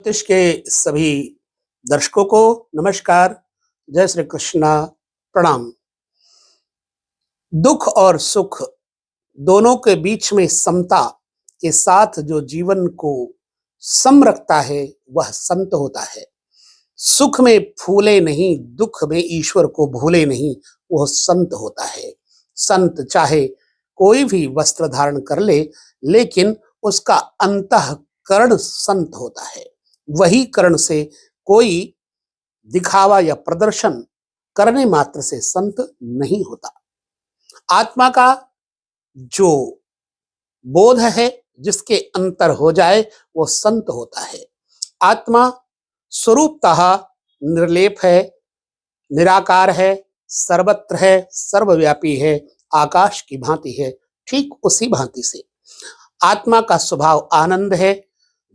ज्योतिष के सभी दर्शकों को नमस्कार। जय श्री कृष्णा। प्रणाम। दुख और सुख दोनों के बीच में समता के साथ जो जीवन को सम रखता है वह संत होता है। सुख में फूले नहीं, दुख में ईश्वर को भूले नहीं, वह संत होता है। संत चाहे कोई भी वस्त्र धारण कर ले, लेकिन उसका अंतःकरण संत होता है। वही कर्ण से कोई दिखावा या प्रदर्शन करने मात्र से संत नहीं होता। आत्मा का जो बोध है, जिसके अंतर हो जाए, वो संत होता है। आत्मा स्वरूपतः निर्लेप है, निराकार है, सर्वत्र है, सर्वव्यापी है, आकाश की भांति है। ठीक उसी भांति से आत्मा का स्वभाव आनंद है,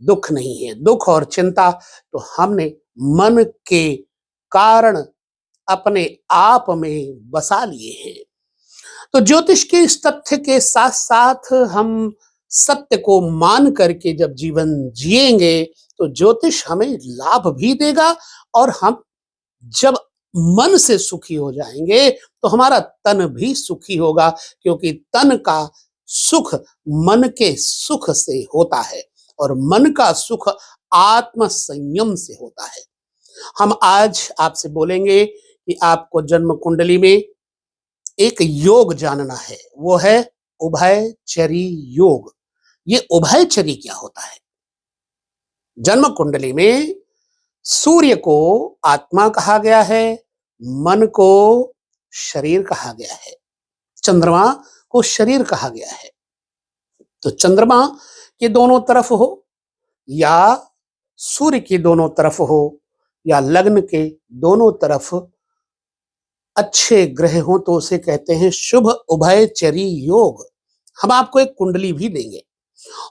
दुख नहीं है। दुख और चिंता तो हमने मन के कारण अपने आप में बसा लिए हैं। तो ज्योतिष के इस तथ्य के साथ साथ हम सत्य को मान करके जब जीवन जिएंगे तो ज्योतिष हमें लाभ भी देगा, और हम जब मन से सुखी हो जाएंगे तो हमारा तन भी सुखी होगा, क्योंकि तन का सुख मन के सुख से होता है और मन का सुख आत्म संयम से होता है। हम आज आपसे बोलेंगे कि आपको जन्म कुंडली में एक योग जानना है, वो है उभयचरी योग। ये उभयचरी क्या होता है? जन्म कुंडली में सूर्य को आत्मा कहा गया है, मन को शरीर कहा गया है, चंद्रमा को शरीर कहा गया है। तो चंद्रमा के दोनों तरफ हो या सूर्य के दोनों तरफ हो या लग्न के दोनों तरफ अच्छे ग्रह हो तो उसे कहते हैं शुभ उभयचरी योग। हम आपको एक कुंडली भी देंगे,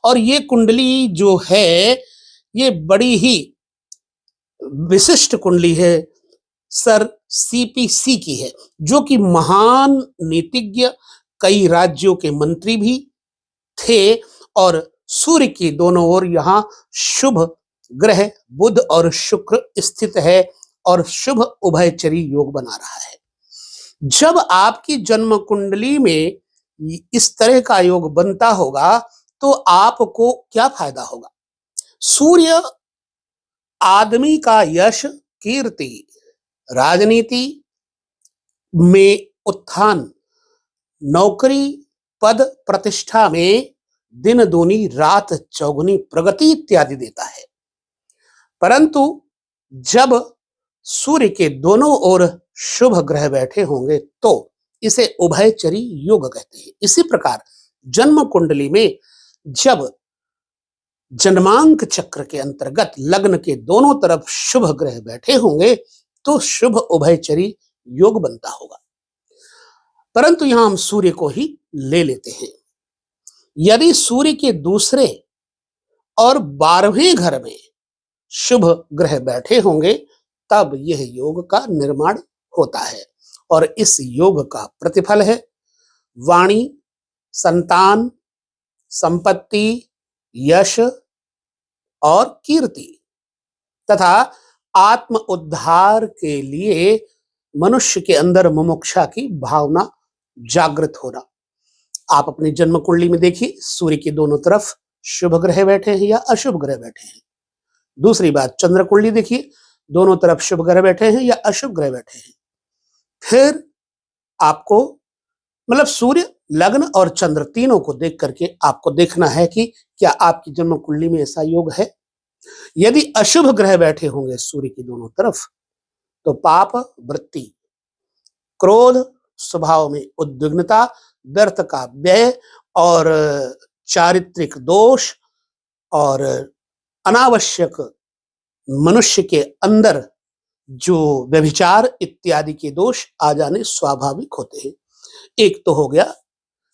और ये कुंडली जो है ये बड़ी ही विशिष्ट कुंडली है, सर सीपीसी की है, जो कि महान नीतिज्ञ, कई राज्यों के मंत्री भी थे। और सूर्य की दोनों ओर यहाँ शुभ ग्रह बुध और शुक्र स्थित है और शुभ उभयचरी योग बना रहा है। जब आपकी जन्म कुंडली में इस तरह का योग बनता होगा तो आपको क्या फायदा होगा? सूर्य आदमी का यश, कीर्ति, राजनीति में उत्थान, नौकरी, पद प्रतिष्ठा में दिन दूनी रात चौगुनी प्रगति इत्यादि देता है। परंतु जब सूर्य के दोनों ओर शुभ ग्रह बैठे होंगे तो इसे उभयचरी योग कहते हैं। इसी प्रकार जन्म कुंडली में जब जन्मांक चक्र के अंतर्गत लग्न के दोनों तरफ शुभ ग्रह बैठे होंगे तो शुभ उभयचरी योग बनता होगा। परंतु यहां हम सूर्य को ही ले लेते हैं। यदि सूर्य के दूसरे और 12वें घर में शुभ ग्रह बैठे होंगे तब यह योग का निर्माण होता है, और इस योग का प्रतिफल है वाणी, संतान, संपत्ति, यश और कीर्ति तथा आत्म उद्धार के लिए मनुष्य के अंदर मुमुक्षा की भावना जागृत होना। आप अपनी जन्म कुंडली में देखिए, सूर्य के दोनों तरफ शुभ ग्रह बैठे हैं या अशुभ ग्रह बैठे हैं। दूसरी बात, चंद्र कुंडली देखिए, दोनों तरफ शुभ ग्रह बैठे हैं या अशुभ ग्रह बैठे हैं। फिर आपको मतलब सूर्य, लग्न और चंद्र तीनों को देख करके आपको देखना है कि क्या आपकी जन्म कुंडली में ऐसा योग है। यदि अशुभ ग्रह बैठे होंगे सूर्य की दोनों तरफ तो पाप वृत्ति, क्रोध, स्वभाव में उद्विग्नता, व्यर्थ का व्यय और चारित्रिक दोष और अनावश्यक मनुष्य के अंदर जो व्यभिचार इत्यादि के दोष आ जाने स्वाभाविक होते हैं। एक तो हो गया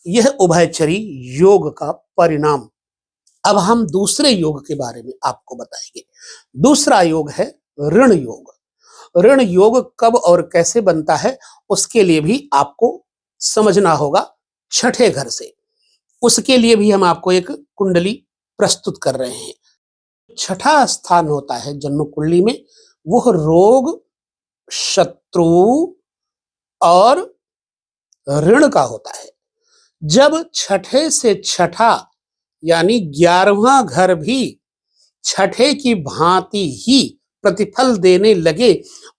यह उभयचरी योग का परिणाम। अब हम दूसरे योग के बारे में आपको बताएंगे। दूसरा योग है ऋण योग। ऋण योग कब और कैसे बनता है उसके लिए भी आपको समझना होगा छठे घर से। उसके लिए भी हम आपको एक कुंडली प्रस्तुत कर रहे हैं। छठा स्थान होता है जन्म कुंडली में, वह रोग, शत्रु और ऋण का होता है। जब छठे से छठा यानी 11वां घर भी छठे की भांति ही प्रतिफल देने लगे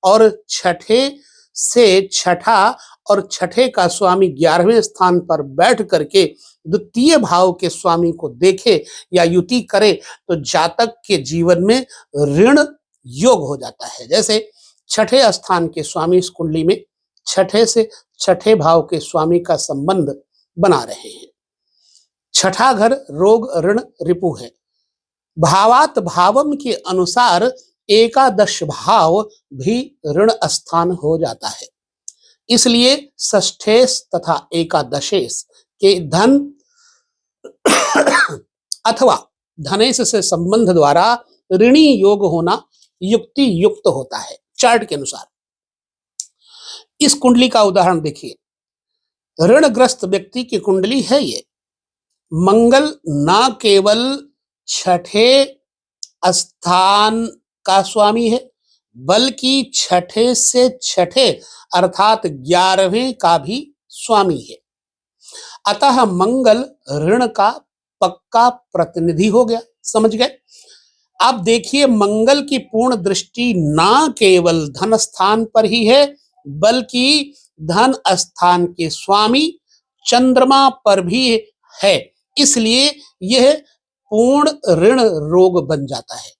और छठे से छठा और छठे का स्वामी 11वें स्थान पर बैठ करके द्वितीय भाव के स्वामी को देखे या युति करे तो जातक के जीवन में ऋण योग हो जाता है। जैसे छठे स्थान के स्वामी इस कुंडली में छठे से छठे भाव के स्वामी का संबंध बना रहे हैं। छठा घर रोग, ऋण, रिपु है। भावात भावम के अनुसार एकादश भाव भी ऋण स्थान हो जाता है। इसलिए षष्ठेश तथा एकादशेश के धन अथवा धनेश से संबंध द्वारा ऋणी योग होना युक्ति युक्त होता है चार्ट के अनुसार। इस कुंडली का उदाहरण देखिए, ऋणग्रस्त व्यक्ति की कुंडली है ये। मंगल न केवल छठे स्थान का स्वामी है बल्कि छठे से छठे अर्थात 11वें का भी स्वामी है। अतः मंगल ऋण का पक्का प्रतिनिधि हो गया। समझ गए? आप देखिए, मंगल की पूर्ण दृष्टि ना केवल धन स्थान पर ही है बल्कि धन स्थान के स्वामी चंद्रमा पर भी है। इसलिए यह पूर्ण ऋण रोग बन जाता है।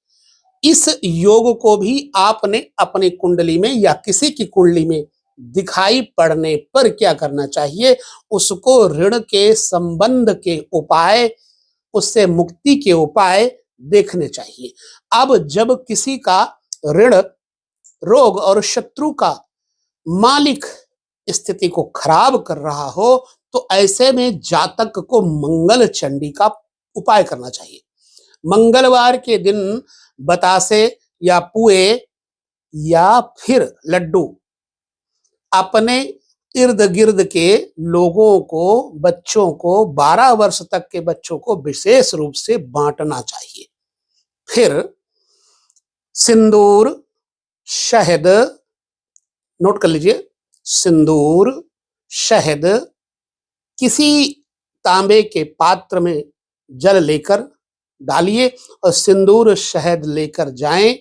इस योग को भी आपने अपनी कुंडली में या किसी की कुंडली में दिखाई पड़ने पर क्या करना चाहिए, उसको ऋण के संबंध के उपाय, उससे मुक्ति के उपाय देखने चाहिए। अब जब किसी का ऋण, रोग और शत्रु का मालिक स्थिति को खराब कर रहा हो तो ऐसे में जातक को मंगल चंडी का उपाय करना चाहिए। मंगलवार के दिन बतासे या पुए या फिर लड्डू अपने इर्द गिर्द के लोगों को, बच्चों को, 12 वर्ष तक के बच्चों को विशेष रूप से बांटना चाहिए। फिर सिंदूर, शहद, नोट कर लीजिए, सिंदूर, शहद किसी तांबे के पात्र में जल लेकर डालिए और सिंदूर शहद लेकर जाएं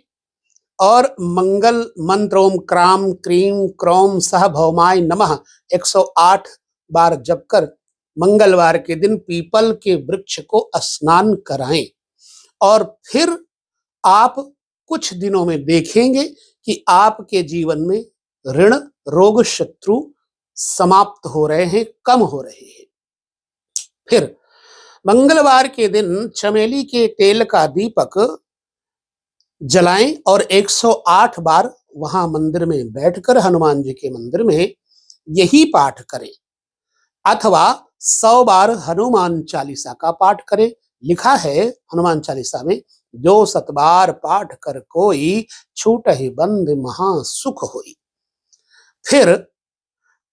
और मंगल मंत्र ओम क्राम क्रीम क्रौम सह भौमाय नमः 108 बार जप कर मंगलवार के दिन पीपल के वृक्ष को स्नान कराएं। और फिर आप कुछ दिनों में देखेंगे कि आपके जीवन में ऋण, रोग, शत्रु समाप्त हो रहे हैं, कम हो रहे हैं। फिर मंगलवार के दिन चमेली के तेल का दीपक जलाएं और 108 बार वहां मंदिर में बैठकर हनुमान जी के मंदिर में यही पाठ करें अथवा 100 बार हनुमान चालीसा का पाठ करें। लिखा है हनुमान चालीसा में, जो 7 बार पाठ कर कोई छूटहि बंध महा सुख होई। फिर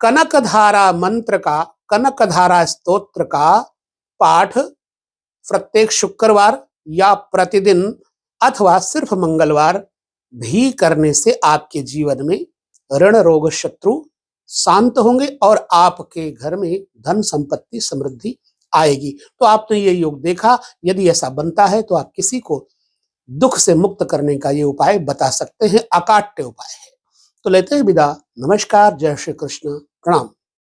कनकधारा मंत्र का, कनकधारा स्तोत्र का पाठ प्रत्येक शुक्रवार या प्रतिदिन अथवा सिर्फ मंगलवार भी करने से आपके जीवन में ऋण, रोग, शत्रु शांत होंगे और आपके घर में धन, संपत्ति, समृद्धि आएगी। तो आपने ये योग देखा। यदि ऐसा बनता है तो आप किसी को दुख से मुक्त करने का ये उपाय बता सकते हैं। अकाट्य उपाय है। तो लेते हैं विदा। नमस्कार, जय श्री कृष्ण, प्रणाम।